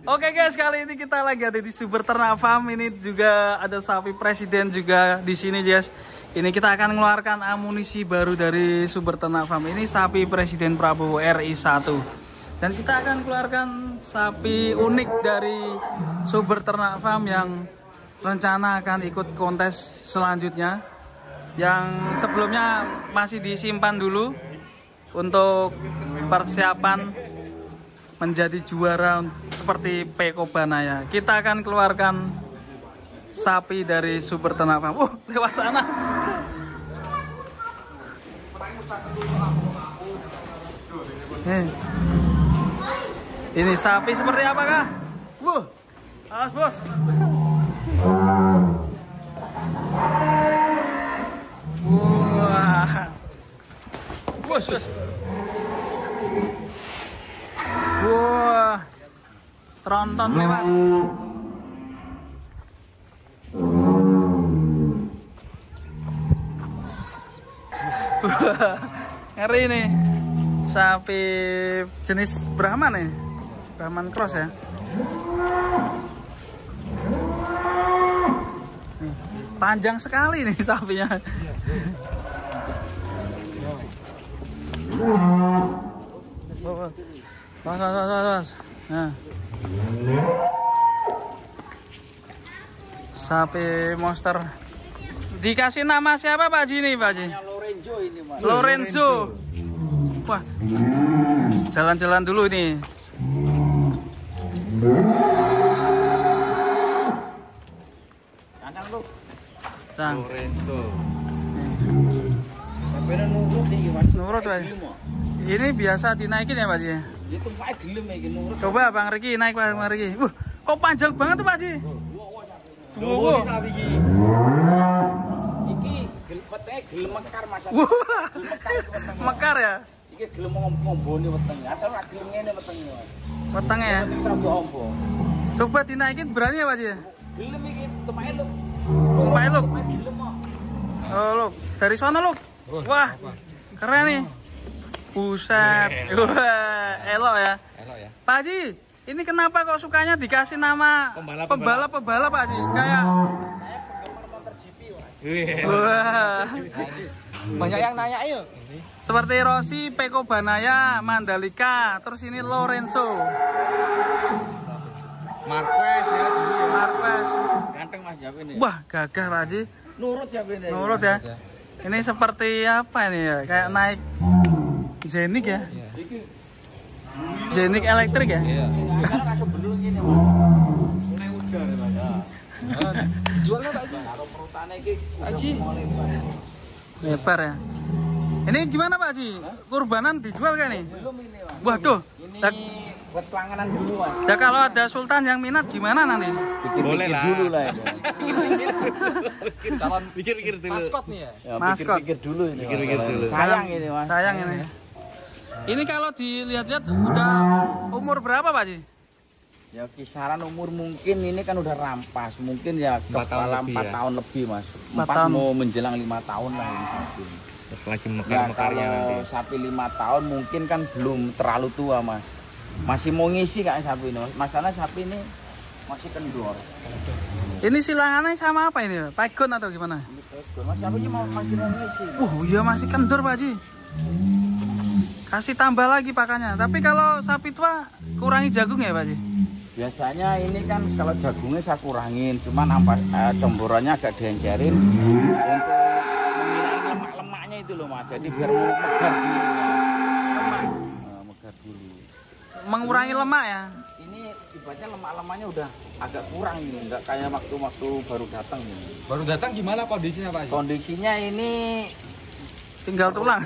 Oke guys, kali ini kita lagi ada di Super Ternak Farm. Ini juga ada sapi presiden juga di sini, guys. Ini kita akan mengeluarkan amunisi baru dari Super Ternak Farm. Ini sapi Presiden Prabowo RI1. Dan kita akan keluarkan sapi unik dari Super Ternak Farm yang rencana akan ikut kontes selanjutnya. Yang sebelumnya masih disimpan dulu untuk persiapan menjadi juara seperti Peko Banaya. Kita akan keluarkan sapi dari Super Ternak Farm. Lewat sana. Ini sapi seperti apakah? Awas bos. Wah. Bos. Wah. Tronton lewat. Ngeri nih. Sapi jenis Brahman nih. Brahman cross ya. Nih, panjang sekali nih sapinya. Mas. Nah. Sapi monster. Dikasih nama siapa Pak Ji nih, Pak Ji? Lorenzo ini, Mas. Lorenzo. Wah. Jalan-jalan dulu nih. Anak lu. Cang. Lorenzo. Sampai nurut nih gimana? Nurut, Pak. Ini biasa dinaikin ya, Pak Ji? Itu pakai gelem iki nurut. Coba Bang Riki naik, Bang Riki. Kok panjang banget tuh, Pak Ji? Duwo iki. Iki petenge gelem mekar Mas. Mekar ya? Iki gelem ngombone wetenge. Asal ora gelem ngene wetenge, Mas. Wetenge ya? Rada ombo. Coba dinaikin berani ya, Pak Ji? Gelem iki temake lu. Temake lu. Gelem kok. Oh, lu. Dari sana, lu. Wah. Keren nih. Buset. Wah, elok ya. Elok ya. Pak Ji, ini kenapa kok sukanya dikasih nama pembalap Pak Ji? Kayak Saya penggemar motor GP, Mas. wah. Banyak yang nanya yuk. Seperti Rossi, Peko Banaya, Mandalika, terus ini Lorenzo. Marquez ya dulu ya. Marquez. Ganteng Mas Japin ya. Wah, gagah Pak Ji. Nurut Japin ya. Nurut ya. Ini seperti apa ini ya? Kayak naik Zenik ya? Iki Zenik elektrik ya? iya. Sekarang kasih bener gini, Mas. Mulai ujar ya, Pak. Jualnya Pak Ji. Karo perutane iki Pak Ji. Lebar ya. Ini gimana Pak Ji? Kurbanan dijual kan nih? Belum ini, Mas. Waduh. Ini buat panganan dulu, Mas. Ya kalau ada sultan yang minat gimana nanti? Boleh lah. Dulu lah ya. Calon Pikir-pikir dulu. maskot nih ya. Maskot. Pikir dulu ini. Pikir-pikir dulu. Sayang ini, Mas. Sayang ini. Ini kalau dilihat-lihat udah umur berapa Pak Ji? Ya kisaran umur mungkin ini kan udah rampas. Mungkin ya 4 tahun kepala lebih 4 ya. tahun lebih, Mas. 4 4 tahun. mau menjelang 5 tahun lah ini sapi. Lagi Nah, mekar-mekarnya kalau nanti. sapi 5 tahun mungkin kan belum terlalu tua, Mas. Masih mau ngisi kayak sapi ini, Mas. Masalah sapi ini masih kendor. Ini silangannya sama apa ini? Pegon atau gimana? Ini pegon. Mas sapi ini masih mau ngisi. Iya masih kendor Pak Ji. Kasih tambah lagi pakannya. Tapi kalau sapi tua kurangi jagung ya Pak Ji? Biasanya ini kan kalau jagungnya saya kurangin, cuman comborannya agak diencerin untuk menghilangin lemak-lemaknya itu loh Mas. Jadi biar megar dulu. Megar dulu. Mengurangi lemak ya? Ini ibaratnya lemak-lemaknya udah agak kurang ini, nggak kayak waktu baru datang ini. Baru datang gimana kondisinya Pak? Kondisinya ini Tinggal tulang.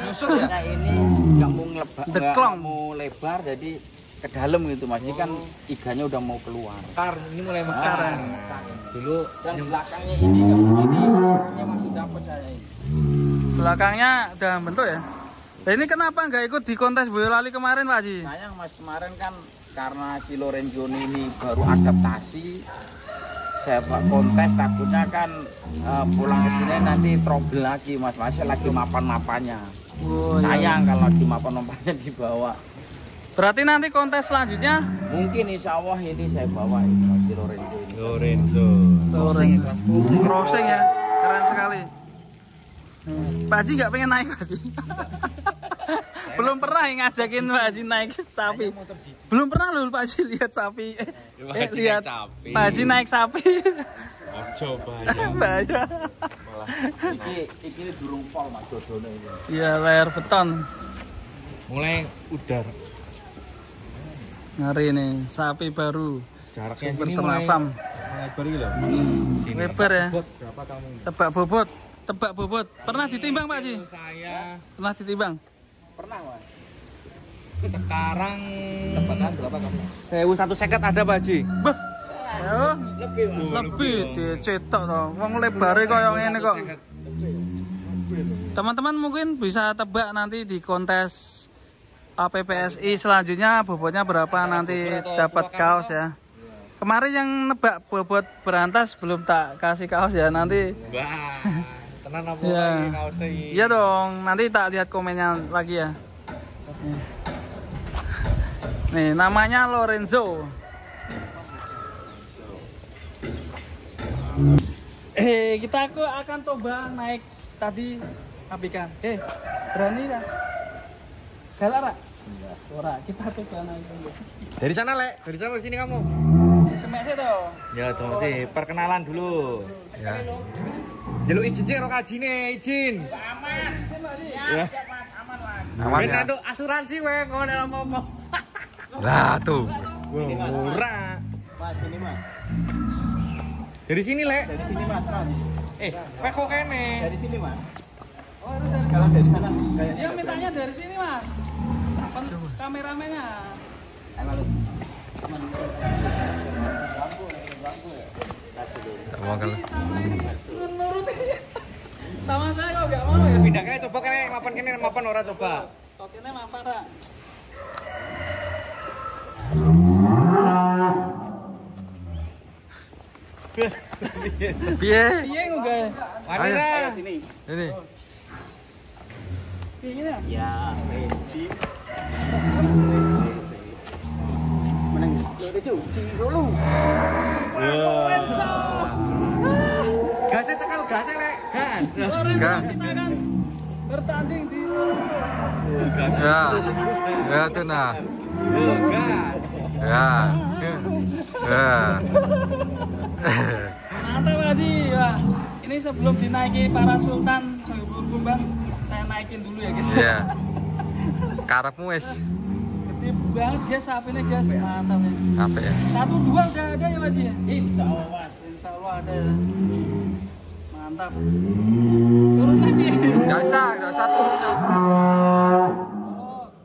nyusut ya? Ini nggak mau Deklong. mau lebar, jadi ke dalam gitu Mas. Ini kan iganya udah mau keluar. Mekar, ini mulai mekar. Dulu Yang belakangnya ini yang begini, belakangnya masih dapat saya ini. Belakangnya udah bentuk ya? Nah, ini kenapa nggak ikut di kontes Boyolali kemarin Pak Ji? Sayang Mas, kemarin kan karena si Lorenzo ini baru adaptasi, saya buat kontes takutnya kan pulang ke sini nanti trouble lagi Mas, masih lagi mapan-mapannya. Oh, Sayang kalau lagi mapan-mapannya dibawa. Berarti nanti kontes selanjutnya Mungkin insya Allah ini saya bawa ini Mas di Lorenzo ini. Lorenzo. crossing ya, keren sekali. Pak Haji nggak pengen naik Pak Haji? Belum pernah ngajakin Pak Haji naik sapi. Belum pernah loh Pak Haji lihat sapi. Lihat Pak Haji naik sapi. Ojo bahaya. Bahaya. Iki durung pol Mas dodone ini. Iya, layar beton. Mulai udar. Ngeri nih, sapi baru. Jaraknya Super sini Ternak Farm. lebar gitu loh. Sini. Lebar ya. Bobot berapa kamu? Tebak bobot. Pernah ditimbang Pak Haji? Saya Pernah ditimbang? Pernah Mas. sekarang tebakan berapa kamu? 1.150 ada Pak Haji. Bah. Lebih dicetok toh. Wong lebare koyo ngene kok. Teman-teman mungkin bisa tebak nanti di kontes APPSI selanjutnya bobotnya berapa nanti dapat kaos ya. Kemarin yang nebak bobot berantas belum tak kasih kaos ya nanti. Wah, tenan apa Ya. lagi kaosnya ini? Iya dong, nanti tak lihat komennya lagi ya. Nih, namanya Lorenzo. Kita akan coba naik tadi apikan. Berani lah. Galak Ra? Iya. Ora, kita coba naik dulu. Dari sana Lek, dari sana ke sini kamu. Kemek sih toh. Ya dong sih, perkenalan dulu. Ya. Jaluk izin sih karo kajine, izin. Aman. Ya. Siap Mas, aman Mas. Aman ya. Itu asuransi we kalau dalam apa. Lah tuh. Murah. Mas, sini Mas. Dari sini Lek. Dari sini Mas. Weh kok kene. Dari sini Mas. Oh, itu dari Kalau dari sana kayaknya. dia mintanya dari sini, Mas. Kameramennya. Mau kan. Nuruti. Sama saya kok enggak mau ya. Pindah kene coba kene mapan ora coba. Tokene mampar, Ra. Piye? Piye nggae? Mari Ra. Sini. Ini. Piye gini ya? Ya, ready. Meneng. Lorenzo, sini dulu. Lorenzo. Gasnya tekan gasnya Lek. Kan. Lorenzo Enggak. kita akan bertanding di Lorenzo. Ya. Ya tuh nah. Gas. Ya. Ya. Mantap Pak Haji. Wah, ini sebelum dinaiki para sultan Sohibul Kurban, saya naikin dulu ya guys. Ya. Karepmu wis. Gede banget guys sapinya guys. Mantap ya. Apa ya? 1, 2 udah ada ya Pak Haji ya? Insya Allah Mas. Insya Allah ada ya. Mantap. Turun lagi. Enggak usah turun tuh.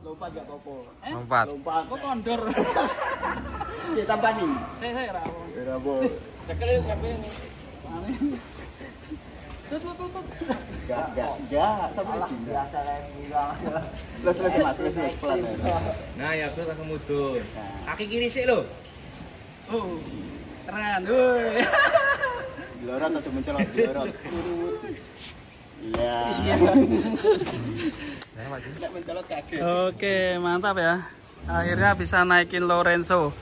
Lompat gak apa-apa. Lompat. Lompat. Kok kondor? Ya tambah nih. Saya rawo. Ya boleh. Cekelin siapa ini? Tut. Enggak. Salah biasa yang bilang. Selesai Mas, selesai pelan. Nah, ya terus langsung mudun. Kaki kiri sih lo. Oh. Keren. Woi. Dilorot atau mencolot dilorot. Iya. Tidak mencolot kaki. Oke, mantap ya. Akhirnya bisa naikin Lorenzo.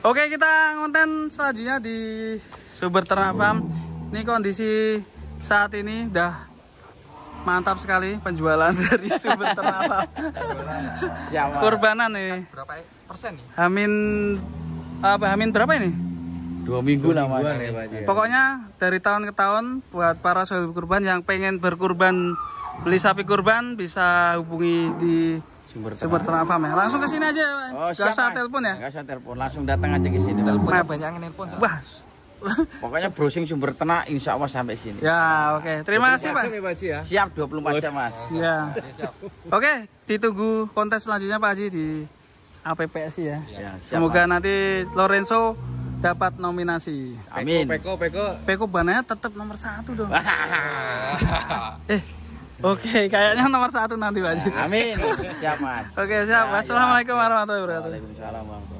Oke, kita konten selanjutnya di Sumber Ternak Farm. Ini kondisi saat ini udah mantap sekali penjualan dari Sumber Ternak Farm. Siapa? Kurbanan nih. Berapa persen nih? Hamin berapa ini? 2 minggu lah Mas. Pokoknya dari tahun ke tahun buat para sohib kurban yang pengen berkurban beli sapi kurban bisa hubungi di Sumber Ternak Farm ya. Langsung ke sini aja. Oh, Gak usah Mas. telepon ya. Nggak usah telepon, langsung datang aja ke sini. Teleponnya banyak yang nelpon. Wah. Pokoknya browsing sumber ternak insya Allah sampai sini. Ya, oke. Terima kasih, Pak. Pak Haji ya. Siap 24 jam Mas. Ya. Oke, ditunggu kontes selanjutnya Pak Haji di APPSI ya. Ya, siap, Semoga Mas. nanti Lorenzo dapat nominasi. Amin. Peko. Peko bananya tetap nomor 1 dong. Oke, kayaknya nomor 1 nanti Pak Haji. Amin. Siap Mas. Oke, siap. Ya, Wassalamualaikum warahmatullahi wabarakatuh. Waalaikumsalam. Bang.